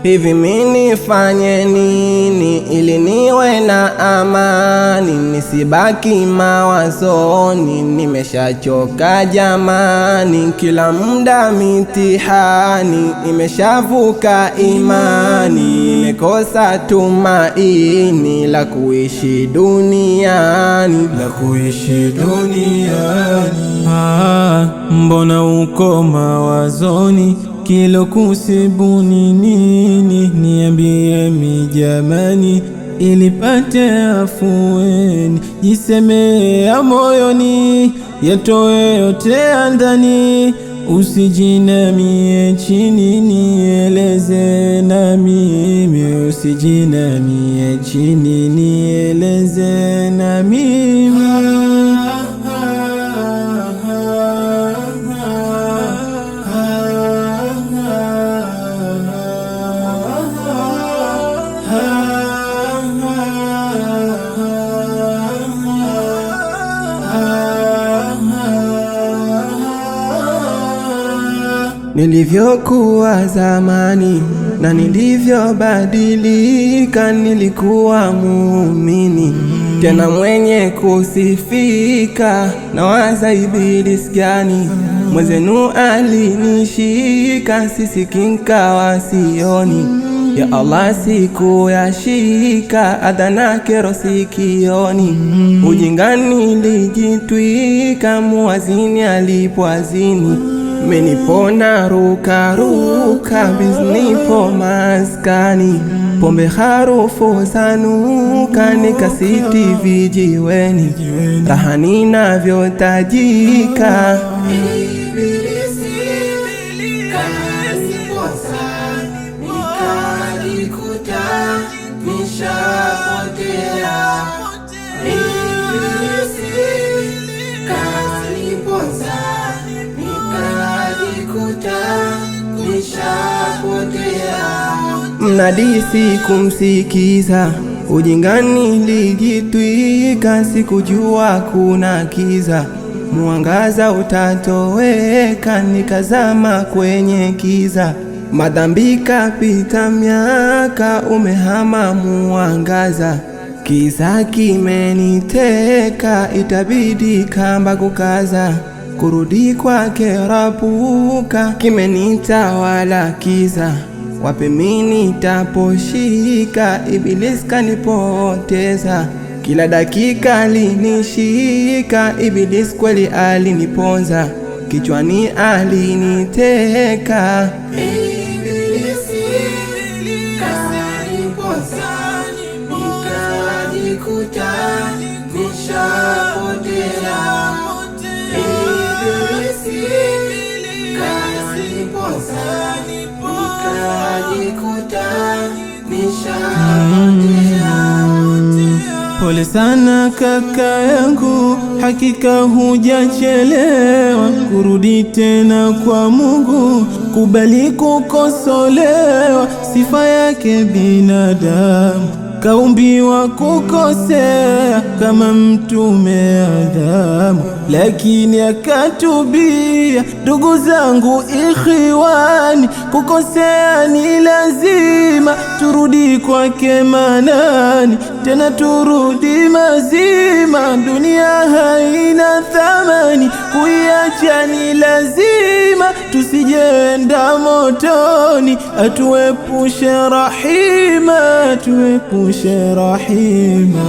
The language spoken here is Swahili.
Hivi mimi nifanye nini ili niwe na amani, nisibaki mawazoni, nimeshachoka jamani. Kila muda mitihani, imeshavuka imani, nimekosa tumaini la kuishi duniani, Mbona uko mawazoni, kilo kusibuni nini? Niambie mijamani, ilipate afueni. Jiseme ya moyoni, yatoe yote andani. Usijinamie chini, nieleze na mimi. Usijinamie chini, nieleze na mimi. Nilivyokuwa zamani na nilivyobadilika, nilikuwa muumini tena mwenye kusifika. Nawaza Ibilisi gani mwezenu alinishika, sisikinkawa sioni. Ya Allah siku yashika, adhana kero sikioni. Ujingani nilijitwika, muazini alipoazini. Menipona ruka ruka, biznipo maskani. Pombe harufu zanuka, nikasiti vijiweni. Rahani navyotajika, mnadisi kumsikiza. Ujingani nilijitwika, sikujua kuna kiza. Mwangaza utatoweka, nikazama kwenye kiza. Madhambi kapita miaka, umehama mwangaza. Kiza kimeniteka, itabidi kamba kukaza. Kurudi kwake Rabuka, kimenitawala kiza. Wapi mimi nitaposhika, Ibilisi kanipoteza. Kila dakika alinishika, Ibilisi kweli aliniponza. Kichwani aliniteka, Ibilisi kaniponza, nikajikuta nishapotea. Ibilisi kaniponza, nikajikuta nishapotea. Pole sana kaka yangu, hakika hujachelewa kurudi tena kwa Mungu. Kubali kukosolewa, sifa yake binadamu, kaumbiwa kukosea kama mtume Adamu, lakini akatubia. Ndugu zangu ikhiwani, kukosea ni lazima, turudi kwake Manani, tena turudi mazima. Dunia haina thamani, kuiacha ni lazima. Tusijeenda motoni, atuepushe Rahima, atuepushe Rahima.